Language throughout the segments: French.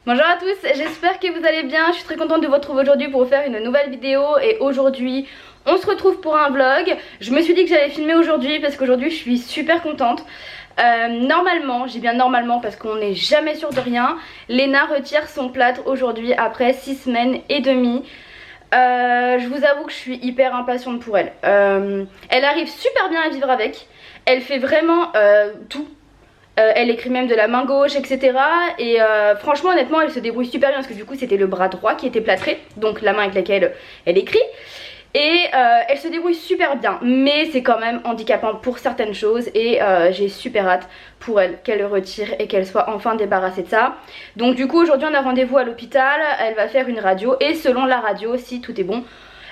Bonjour à tous, j'espère que vous allez bien. Je suis très contente de vous retrouver aujourd'hui pour vous faire une nouvelle vidéo. Et aujourd'hui on se retrouve pour un vlog. Je me suis dit que j'allais filmer aujourd'hui parce qu'aujourd'hui je suis super contente. Normalement, j'ai bien normalement parce qu'on n'est jamais sûr de rien, Léna retire son plâtre aujourd'hui après 6 semaines et demie. Je vous avoue que je suis hyper impatiente pour elle. Elle arrive super bien à vivre avec. Elle fait vraiment tout. Elle écrit même de la main gauche, etc. Et franchement, honnêtement, elle se débrouille super bien parce que du coup, c'était le bras droit qui était plâtré, donc la main avec laquelle elle écrit. Et elle se débrouille super bien, mais c'est quand même handicapant pour certaines choses. Et j'ai super hâte pour elle qu'elle le retire et qu'elle soit enfin débarrassée de ça. Donc du coup, aujourd'hui, on a rendez-vous à l'hôpital. Elle va faire une radio et selon la radio, si tout est bon,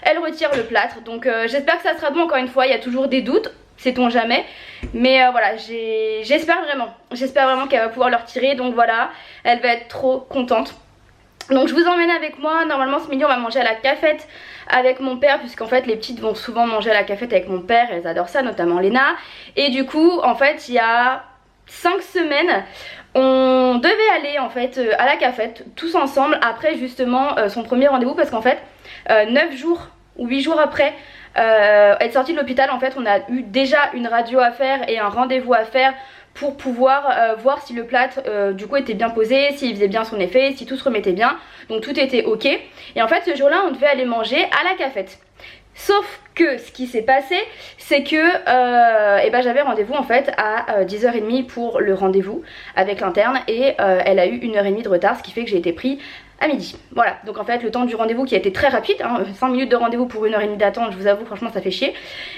elle retire le plâtre. Donc j'espère que ça sera bon. Encore une fois, il y a toujours des doutes. Sait-on jamais, mais voilà, j'espère vraiment qu'elle va pouvoir le retirer. Donc voilà, elle va être trop contente. Donc je vous emmène avec moi. Normalement ce midi on va manger à la cafette avec mon père, puisqu'en fait les petites vont souvent manger à la cafette avec mon père. Elles adorent ça, notamment Léna. Et du coup en fait il y a 5 semaines on devait aller en fait à la cafette tous ensemble après justement son premier rendez-vous, parce qu'en fait 9 jours ou 8 jours après être sortie de l'hôpital, en fait on a eu déjà une radio à faire et un rendez-vous à faire pour pouvoir voir si le plâtre du coup était bien posé, s'il faisait bien son effet, si tout se remettait bien. Donc tout était ok. Et en fait ce jour là on devait aller manger à la cafette. Sauf que ce qui s'est passé, c'est que j'avais rendez-vous en fait à 10h30 pour le rendez-vous avec l'interne. Et elle a eu 1h30 de retard, ce qui fait que j'ai été pris à midi. Voilà, donc en fait le temps du rendez-vous qui a été très rapide, 5 minutes de rendez-vous pour 1h30 d'attente, je vous avoue franchement ça fait chier.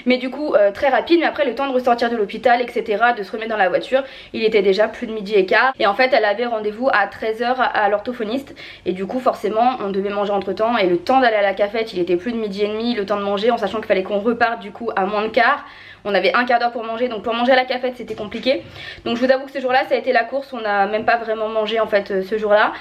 Mais du coup très rapide, mais après le temps de ressortir de l'hôpital, etc., de se remettre dans la voiture, il était déjà plus de midi et quart. Et en fait elle avait rendez-vous à 13h à l'orthophoniste. Et du coup forcément on devait manger entre temps. Et le temps d'aller à la cafette il était plus de midi et demi, le temps de manger, en sachant qu'il fallait qu'on reparte du coup à moins de quart. On avait un quart d'heure pour manger, donc pour manger à la cafette c'était compliqué. Donc je vous avoue que ce jour là ça a été la course, on n'a même pas vraiment mangé en fait ce jour là.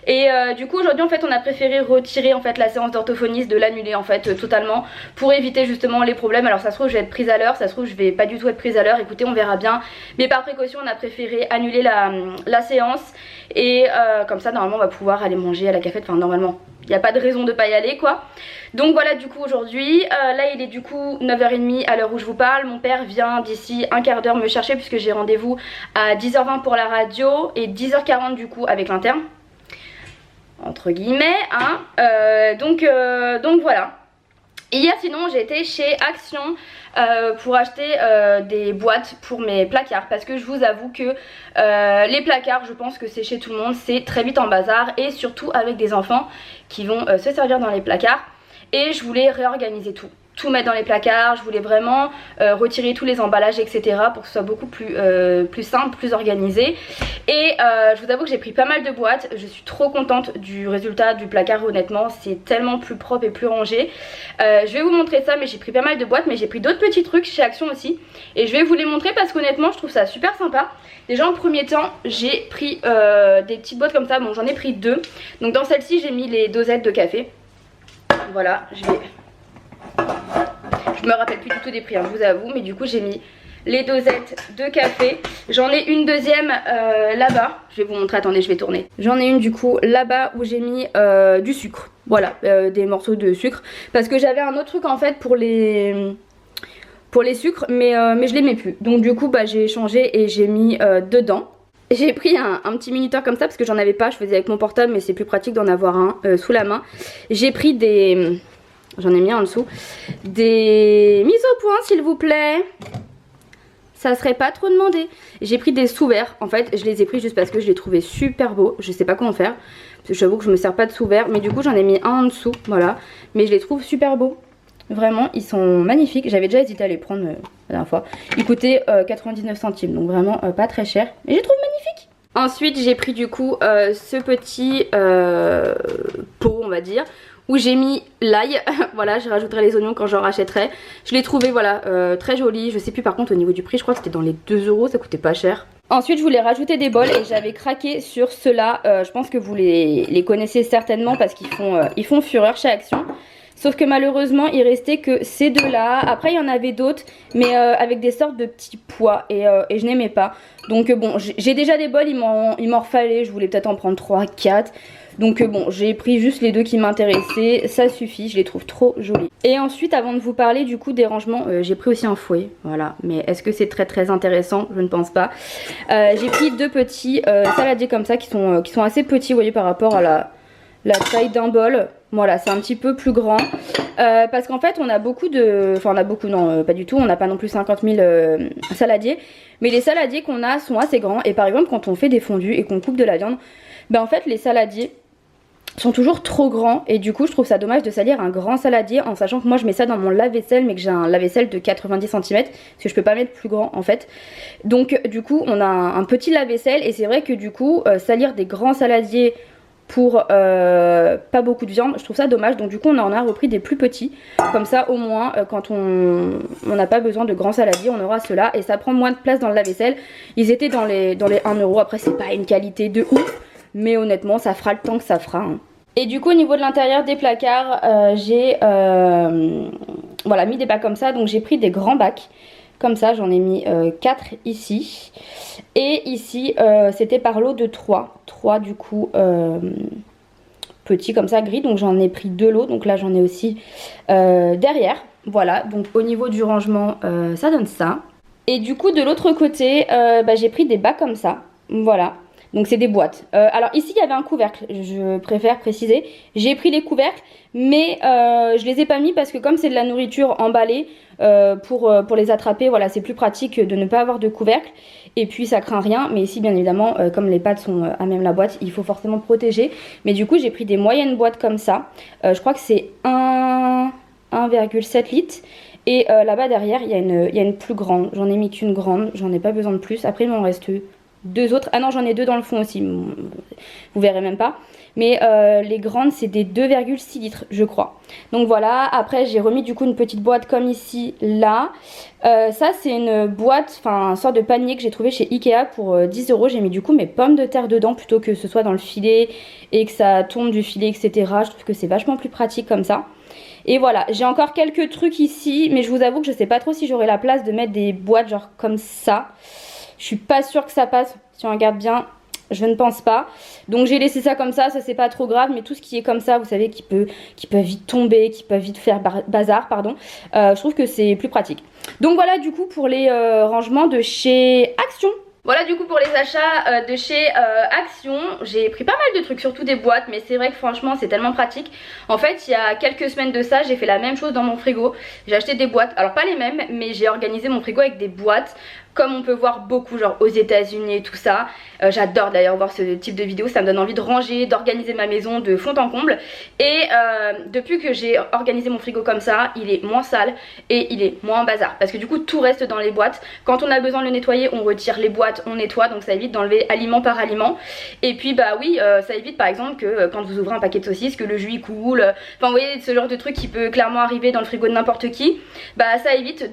Et du coup aujourd'hui en fait on a préféré retirer en fait la séance d'orthophoniste, de l'annuler en fait totalement, pour éviter justement les problèmes. Alors ça se trouve je vais être prise à l'heure, ça se trouve je vais pas du tout être prise à l'heure, écoutez on verra bien. Mais par précaution on a préféré annuler la séance. Et comme ça normalement on va pouvoir aller manger à la cafette, enfin normalement il n'y a pas de raison de pas y aller quoi. Donc voilà, du coup aujourd'hui là il est du coup 9h30 à l'heure où je vous parle. Mon père vient d'ici un quart d'heure me chercher puisque j'ai rendez-vous à 10h20 pour la radio et 10h40 du coup avec l'interne, entre guillemets donc voilà. Hier sinon j'ai été chez Action pour acheter des boîtes pour mes placards, parce que je vous avoue que les placards, je pense que c'est chez tout le monde, c'est très vite en bazar, et surtout avec des enfants qui vont se servir dans les placards. Et je voulais réorganiser tout mettre dans les placards, je voulais vraiment retirer tous les emballages, etc., pour que ce soit beaucoup plus simple, plus organisé. Et je vous avoue que j'ai pris pas mal de boîtes, je suis trop contente du résultat du placard, honnêtement c'est tellement plus propre et plus rangé. Je vais vous montrer ça, mais j'ai pris pas mal de boîtes, mais j'ai pris d'autres petits trucs chez Action aussi. Et je vais vous les montrer parce qu'honnêtement je trouve ça super sympa. Déjà en premier temps j'ai pris des petites boîtes comme ça, bon j'en ai pris 2. Donc dans celle-ci j'ai mis les dosettes de café. Voilà, je me rappelle plus du tout des prix, je vous avoue, mais du coup j'ai mis les dosettes de café. J'en ai une deuxième là-bas, je vais vous montrer, attendez je vais tourner. J'en ai une du coup là-bas où j'ai mis du sucre, voilà, des morceaux de sucre. Parce que j'avais un autre truc en fait pour les sucres, mais je les mets plus. Donc du coup j'ai changé et j'ai mis dedans. J'ai pris un petit minuteur comme ça parce que j'en avais pas, je faisais avec mon portable, mais c'est plus pratique d'en avoir un sous la main. J'ai pris des... J'en ai mis un en dessous. Des mises au point s'il vous plaît. Ça serait pas trop demandé. J'ai pris des sous-verts. En fait je les ai pris juste parce que je les trouvais super beaux. Je sais pas comment faire, parce que j'avoue que je me sers pas de sous-verts. Mais du coup j'en ai mis un en dessous, voilà. Mais je les trouve super beaux. Vraiment ils sont magnifiques. J'avais déjà hésité à les prendre la dernière fois. Ils coûtaient 99 centimes, donc vraiment pas très cher. Mais je les trouve magnifiques. Ensuite j'ai pris du coup ce petit pot on va dire, où j'ai mis l'ail. Voilà, je rajouterai les oignons quand j'en rachèterai. Je l'ai trouvé voilà très joli. Je sais plus par contre au niveau du prix, je crois que c'était dans les 2 euros, ça coûtait pas cher. Ensuite je voulais rajouter des bols et j'avais craqué sur ceux-là. Je pense que vous les connaissez certainement parce qu'ils font fureur chez Action. Sauf que malheureusement il restait que ces deux là. Après il y en avait d'autres mais avec des sortes de petits pois et je n'aimais pas. Donc bon j'ai déjà des bols, il m'en refallait, je voulais peut-être en prendre 3, 4. Donc bon j'ai pris juste les deux qui m'intéressaient, ça suffit, je les trouve trop jolis. Et ensuite avant de vous parler du coup des rangements, j'ai pris aussi un fouet, voilà. Mais est-ce que c'est très intéressant? Je ne pense pas. J'ai pris deux petits saladiers comme ça qui sont assez petits, vous voyez, par rapport à la taille d'un bol. Voilà, c'est un petit peu plus grand parce qu'en fait on a beaucoup de... Enfin on a beaucoup, non pas du tout, on n'a pas non plus 50 000 saladiers. Mais les saladiers qu'on a sont assez grands et par exemple quand on fait des fondus et qu'on coupe de la viande, ben en fait les saladiers sont toujours trop grands et du coup je trouve ça dommage de salir un grand saladier en sachant que moi je mets ça dans mon lave-vaisselle mais que j'ai un lave-vaisselle de 90 cm parce que je peux pas mettre plus grand en fait. Donc du coup on a un petit lave-vaisselle et c'est vrai que du coup salir des grands saladiers pour pas beaucoup de viande, je trouve ça dommage. Donc du coup on en a repris des plus petits, comme ça au moins quand on n'a pas besoin de grands saladiers, on aura ceux-là et ça prend moins de place dans le lave-vaisselle. Ils étaient dans les 1 euro, après c'est pas une qualité de ouf, mais honnêtement ça fera le temps que ça fera hein. Et du coup au niveau de l'intérieur des placards, j'ai voilà, mis des bacs comme ça, donc j'ai pris des grands bacs. Comme ça, j'en ai mis 4 ici. Et ici, c'était par lot de 3. 3 du coup petits comme ça, gris. Donc j'en ai pris 2 lots. Donc là, j'en ai aussi derrière. Voilà, donc au niveau du rangement, ça donne ça. Et du coup, de l'autre côté, j'ai pris des bacs comme ça. Voilà. Donc c'est des boîtes. Alors ici, il y avait un couvercle. Je préfère préciser. J'ai pris les couvercles, mais je les ai pas mis parce que comme c'est de la nourriture emballée, pour les attraper, voilà, c'est plus pratique de ne pas avoir de couvercle. Et puis ça craint rien, mais ici bien évidemment comme les pattes sont à même la boîte, il faut forcément protéger. Mais du coup j'ai pris des moyennes boîtes comme ça, je crois que c'est 1,7 litres. Et là-bas derrière il y a une plus grande, j'en ai mis qu'une grande, j'en ai pas besoin de plus. Après il m'en reste 2 autres, ah non j'en ai 2 dans le fond aussi, vous verrez même pas. Mais les grandes c'est des 2,6 litres je crois. Donc voilà, après j'ai remis du coup une petite boîte comme ici, là. Ça c'est une boîte, enfin une sorte de panier que j'ai trouvé chez Ikea pour 10 euros. J'ai mis du coup mes pommes de terre dedans plutôt que ce soit dans le filet et que ça tombe du filet etc. Je trouve que c'est vachement plus pratique comme ça. Et voilà, j'ai encore quelques trucs ici, mais je vous avoue que je sais pas trop si j'aurai la place de mettre des boîtes genre comme ça. Je suis pas sûre que ça passe, si on regarde bien, je ne pense pas. Donc j'ai laissé ça comme ça c'est pas trop grave, mais tout ce qui est comme ça, vous savez, qui peut vite tomber, qui peut vite faire bazar, pardon, je trouve que c'est plus pratique. Donc voilà du coup pour les rangements de chez Action. Voilà du coup pour les achats de chez Action, j'ai pris pas mal de trucs, surtout des boîtes, mais c'est vrai que franchement c'est tellement pratique. En fait il y a quelques semaines de ça j'ai fait la même chose dans mon frigo, j'ai acheté des boîtes, alors pas les mêmes, mais j'ai organisé mon frigo avec des boîtes comme on peut voir beaucoup genre aux États-Unis et tout ça. J'adore d'ailleurs voir ce type de vidéo, ça me donne envie de ranger, d'organiser ma maison de fond en comble. Et depuis que j'ai organisé mon frigo comme ça, il est moins sale et il est moins bazar. Parce que du coup tout reste dans les boîtes. Quand on a besoin de le nettoyer, on retire les boîtes, on nettoie, donc ça évite d'enlever aliment par aliment. Et puis bah oui, ça évite par exemple que quand vous ouvrez un paquet de saucisses, que le jus coule. Enfin vous voyez ce genre de truc qui peut clairement arriver dans le frigo de n'importe qui. Bah ça évite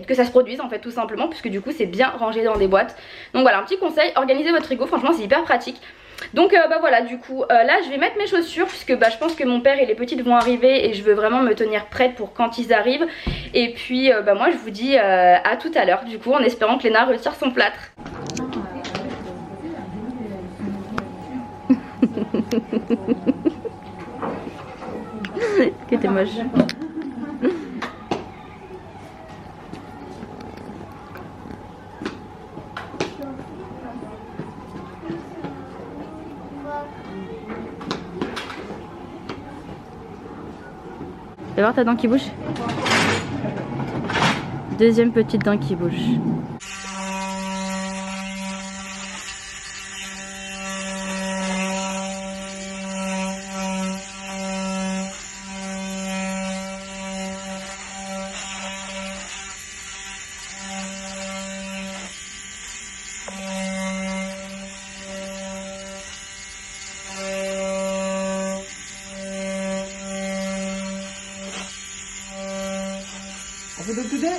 que ça se produise en fait tout simplement, puisque du coup c'est bien rangé dans des boîtes. Donc voilà, un petit conseil, organisez votre frigo, franchement c'est hyper pratique. Donc bah voilà, du coup là je vais mettre mes chaussures puisque bah je pense que mon père et les petites vont arriver et je veux vraiment me tenir prête pour quand ils arrivent. Et puis bah moi je vous dis à tout à l'heure du coup, en espérant que Léna retire son plâtre. Que t'es moche. Fais voir ta dent qui bouge. Deuxième petite dent qui bouge. Happy birthday!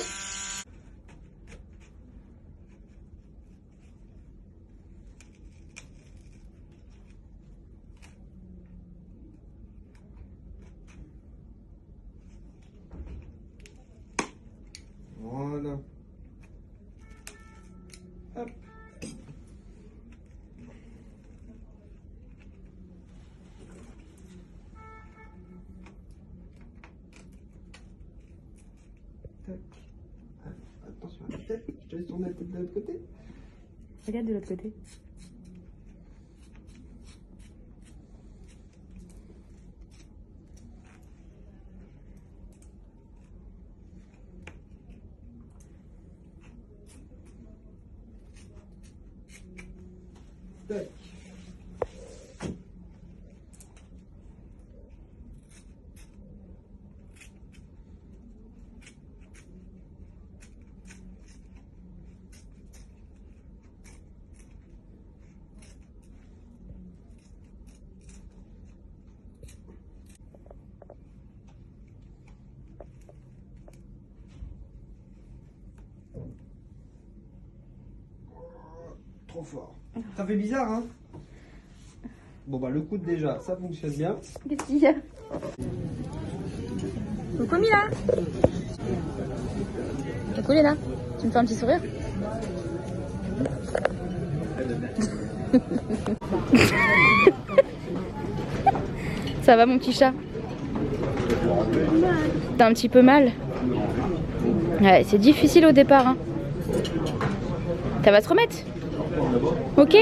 Je laisse tourner la tête de l'autre côté. Regarde de l'autre côté. Tac. Trop fort. Ça fait bizarre, hein? Bon bah le coude déjà, ça fonctionne bien. Qu'est-ce qu'il y a? Coucou Mila. Coucou Léna. Tu me fais un petit sourire? Ça va mon petit chat? T'as un petit peu mal? Ouais, c'est difficile au départ, hein. Ça va se remettre? Ok?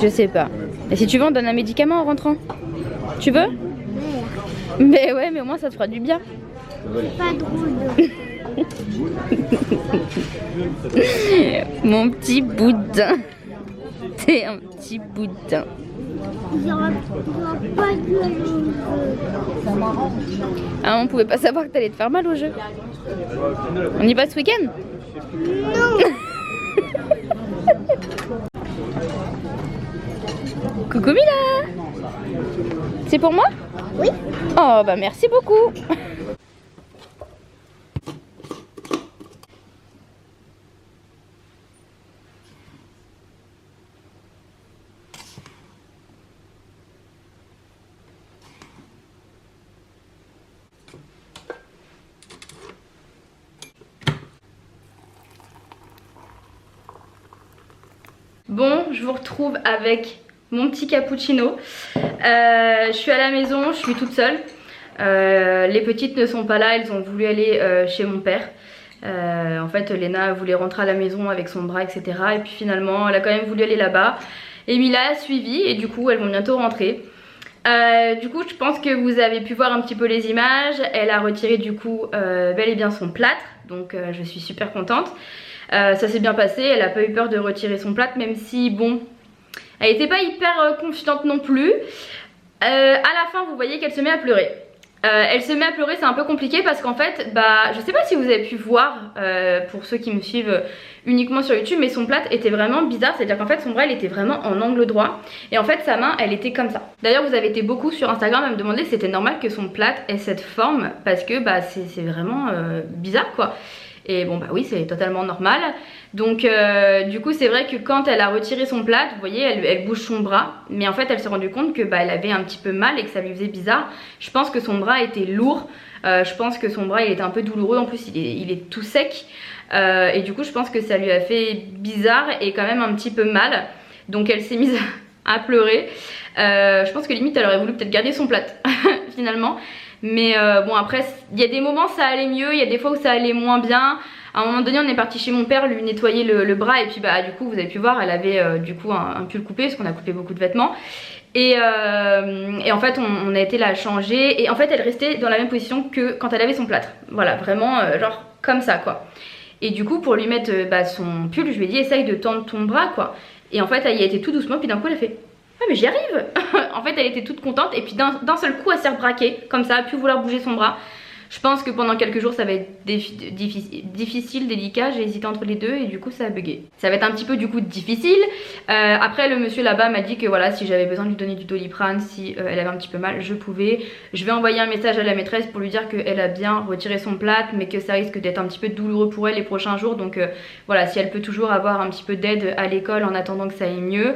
Je sais pas. Et si tu veux, on donne un médicament en rentrant. Tu veux? Mais ouais, mais au moins ça te fera du bien. Pas drôle. Mon petit boudin. T'es un petit boudin. Il n'y aura pas de jeu. Ah, on pouvait pas savoir que t'allais te faire mal au jeu. On y va ce week-end? Non. Coucou Mila. C'est pour moi? Oui. Oh bah merci beaucoup. Bon, je vous retrouve avec mon petit cappuccino. Je suis à la maison, je suis toute seule. Les petites ne sont pas là, elles ont voulu aller chez mon père. En fait, Léna voulait rentrer à la maison avec son bras, etc. Et puis finalement, elle a quand même voulu aller là-bas. Et Mila a suivi et du coup, elles vont bientôt rentrer. Du coup, je pense que vous avez pu voir un petit peu les images. Elle a retiré du coup bel et bien son plâtre. Donc je suis super contente. Ça s'est bien passé, elle a pas eu peur de retirer son plâtre, même si bon, elle était pas hyper confiante non plus. À la fin, vous voyez qu'elle se met à pleurer. Elle se met à pleurer, c'est un peu compliqué parce qu'en fait, bah, je sais pas si vous avez pu voir, pour ceux qui me suivent uniquement sur YouTube, mais son plâtre était vraiment bizarre, c'est à dire qu'en fait son bras il était vraiment en angle droit et en fait sa main elle était comme ça. D'ailleurs vous avez été beaucoup sur Instagram à me demander si c'était normal que son plâtre ait cette forme parce que bah, c'est vraiment bizarre quoi. Et bon bah oui, c'est totalement normal. Donc du coup c'est vrai que quand elle a retiré son plâtre, vous voyez elle bouge son bras, mais en fait elle s'est rendue compte que bah, elle avait un petit peu mal et que ça lui faisait bizarre. Je pense que son bras était lourd, je pense que son bras il était un peu douloureux, en plus il est tout sec. Et du coup je pense que ça lui a fait bizarre et quand même un petit peu mal. Donc elle s'est mise à pleurer. Je pense que limite elle aurait voulu peut-être garder son plâtre finalement. Mais bon après il y a des moments ça allait mieux, il y a des fois où ça allait moins bien. À un moment donné on est parti chez mon père lui nettoyer le bras et puis bah du coup vous avez pu voir elle avait du coup un pull coupé parce qu'on a coupé beaucoup de vêtements. Et en fait on a été la changer et en fait elle restait dans la même position que quand elle avait son plâtre. Voilà vraiment genre comme ça quoi. Et du coup pour lui mettre bah, son pull je lui ai dit essaye de tendre ton bras quoi. Et en fait elle y a été tout doucement puis d'un coup elle a fait ah mais j'y arrive. En fait elle était toute contente et puis d'un seul coup elle s'est rebraquée comme ça, elle a pu vouloir bouger son bras. Je pense que pendant quelques jours ça va être difficile, délicat, j'ai hésité entre les deux et du coup ça a bugué. Ça va être un petit peu du coup difficile. Après le monsieur là-bas m'a dit que voilà si j'avais besoin de lui donner du Doliprane, si elle avait un petit peu mal, je pouvais. Je vais envoyer un message à la maîtresse pour lui dire qu'elle a bien retiré son plâtre mais que ça risque d'être un petit peu douloureux pour elle les prochains jours. Donc voilà, si elle peut toujours avoir un petit peu d'aide à l'école en attendant que ça aille mieux.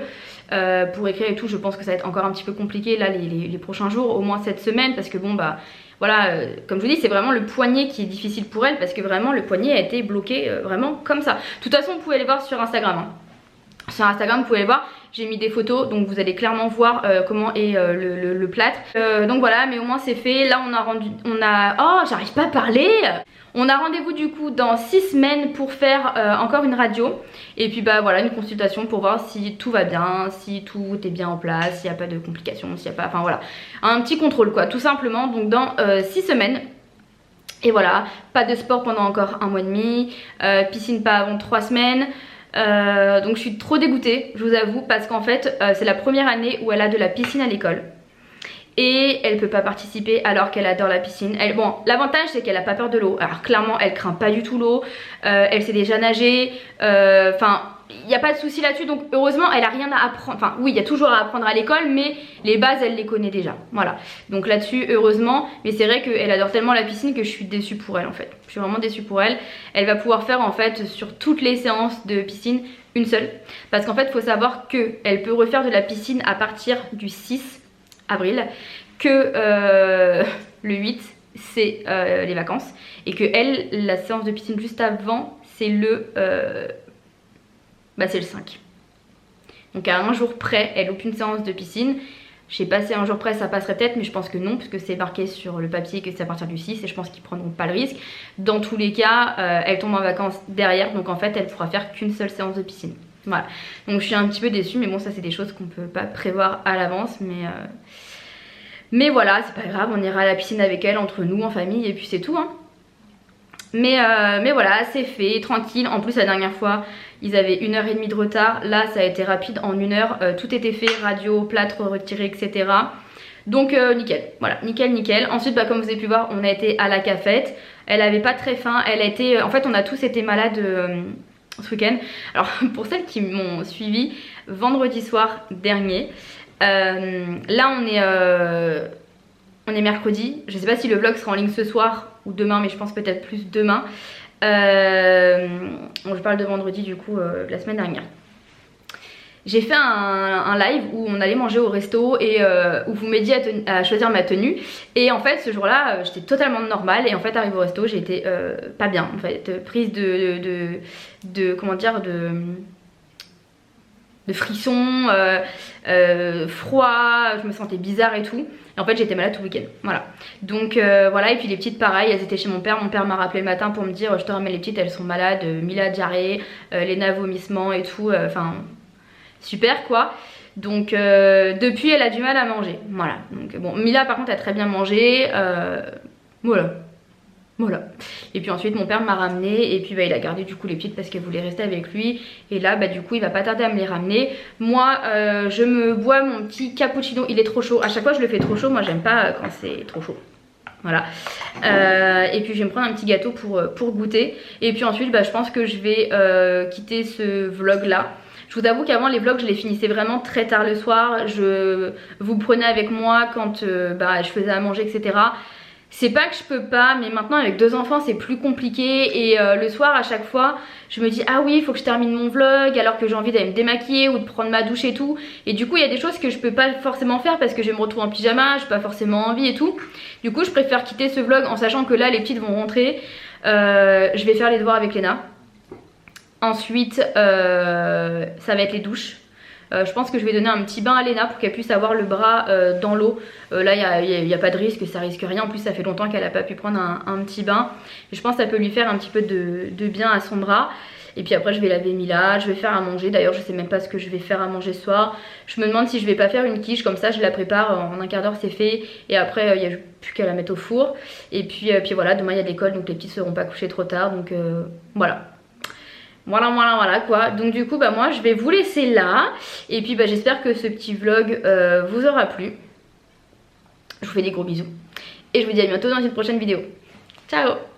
Pour écrire et tout, je pense que ça va être encore un petit peu compliqué là les prochains jours, au moins cette semaine parce que bon bah voilà, comme je vous dis c'est vraiment le poignet qui est difficile pour elle parce que vraiment le poignet a été bloqué vraiment comme ça. De toute façon vous pouvez aller voir sur Instagram hein. Sur Instagram vous pouvez aller voir, j'ai mis des photos, donc vous allez clairement voir comment est le plâtre. Donc voilà, mais au moins c'est fait. Là oh, j'arrive pas à parler. On a rendez-vous du coup dans 6 semaines pour faire encore une radio. Et puis bah voilà, une consultation pour voir si tout va bien, si tout est bien en place, s'il n'y a pas de complications, s'il n'y a pas... Enfin voilà, un petit contrôle quoi, tout simplement. Donc dans 6 semaines. Et voilà, pas de sport pendant encore 1 mois et demi, piscine pas avant 3 semaines. Donc je suis trop dégoûtée, je vous avoue, parce qu'en fait c'est la première année où elle a de la piscine à l'école. Et elle peut pas participer alors qu'elle adore la piscine. Bon, l'avantage c'est qu'elle a pas peur de l'eau. Alors clairement elle craint pas du tout l'eau. Elle sait déjà nager. Enfin, il n'y a pas de souci là-dessus. Donc heureusement elle a rien à apprendre. Enfin oui, il y a toujours à apprendre à l'école, mais les bases elle les connaît déjà. Voilà. Donc là-dessus heureusement. Mais c'est vrai qu'elle adore tellement la piscine que je suis déçue pour elle en fait. Je suis vraiment déçue pour elle. Elle va pouvoir faire en fait sur toutes les séances de piscine une seule. Parce qu'en fait il faut savoir qu'elle peut refaire de la piscine à partir du 6 avril, que le 8 c'est les vacances et que elle, la séance de piscine juste avant c'est c'est le 5. Donc à un jour près elle loupe une séance de piscine. Je sais pas si à un jour près ça passerait peut-être, mais je pense que non, puisque c'est marqué sur le papier que c'est à partir du 6 et je pense qu'ils prendront pas le risque. Dans tous les cas elle tombe en vacances derrière, donc en fait elle pourra faire qu'une seule séance de piscine. Voilà, donc je suis un petit peu déçue, mais bon ça c'est des choses qu'on peut pas prévoir à l'avance, mais voilà, c'est pas grave, on ira à la piscine avec elle, entre nous, en famille, et puis c'est tout hein. Mais voilà, c'est fait, tranquille. En plus la dernière fois ils avaient 1h30 de retard, là ça a été rapide, en 1 heure, tout était fait, radio, plâtre retiré, etc. Donc nickel, voilà, nickel. Ensuite bah, comme vous avez pu voir, on a été à la cafette. Elle avait pas très faim, elle a été... En fait on a tous été malades ce week-end. Alors pour celles qui m'ont suivi vendredi soir dernier, là on est mercredi. Je sais pas si le vlog sera en ligne ce soir ou demain, mais je pense peut-être plus demain. Je parle de vendredi du coup de la semaine dernière. J'ai fait un live où on allait manger au resto et où vous m'aidiez à choisir ma tenue. Et en fait ce jour là j'étais totalement normale et en fait arrivé au resto j'ai été pas bien en fait, prise de comment dire, de frissons, froid, je me sentais bizarre et tout. Et en fait j'étais malade tout le week-end, voilà. Donc voilà, et puis les petites pareil, elles étaient chez mon père m'a rappelé le matin pour me dire je te ramène les petites, elles sont malades, Mila diarrhée, Léna vomissements et tout, enfin super quoi. Donc depuis elle a du mal à manger, voilà. Donc bon, Mila par contre a très bien mangé, voilà. Et puis ensuite mon père m'a ramené et puis bah, il a gardé du coup les petites parce qu'elle voulait rester avec lui. Et là bah du coup il va pas tarder à me les ramener. Moi je me bois mon petit cappuccino, il est trop chaud. À chaque fois je le fais trop chaud, moi j'aime pas quand c'est trop chaud. Voilà. Et puis je vais me prendre un petit gâteau pour goûter. Et puis ensuite bah, je pense que je vais quitter ce vlog là. Je vous avoue qu'avant les vlogs je les finissais vraiment très tard le soir. Vous prenez avec moi quand bah, je faisais à manger etc. C'est pas que je peux pas, mais maintenant avec 2 enfants c'est plus compliqué. Et le soir à chaque fois je me dis ah oui il faut que je termine mon vlog alors que j'ai envie d'aller me démaquiller ou de prendre ma douche et tout. Et du coup il y a des choses que je peux pas forcément faire parce que je vais me retrouver en pyjama, j'ai pas forcément envie et tout. Du coup je préfère quitter ce vlog en sachant que là les petites vont rentrer. Je vais faire les devoirs avec Léna. Ensuite ça va être les douches. Je pense que je vais donner un petit bain à Léna pour qu'elle puisse avoir le bras dans l'eau. Là il n'y a pas de risque, ça risque rien. En plus ça fait longtemps qu'elle n'a pas pu prendre un petit bain. Et je pense que ça peut lui faire un petit peu de bien à son bras. Et puis après je vais laver Mila, je vais faire à manger. D'ailleurs je sais même pas ce que je vais faire à manger ce soir. Je me demande si je vais pas faire une quiche, comme ça je la prépare en un quart d'heure c'est fait. Et après il n'y a plus qu'à la mettre au four. Et puis voilà, demain il y a de l'école donc les petits seront pas couchés trop tard. Donc voilà. Voilà quoi. Donc du coup bah moi je vais vous laisser là. Et puis bah j'espère que ce petit vlog vous aura plu. Je vous fais des gros bisous. Et je vous dis à bientôt dans une prochaine vidéo. Ciao.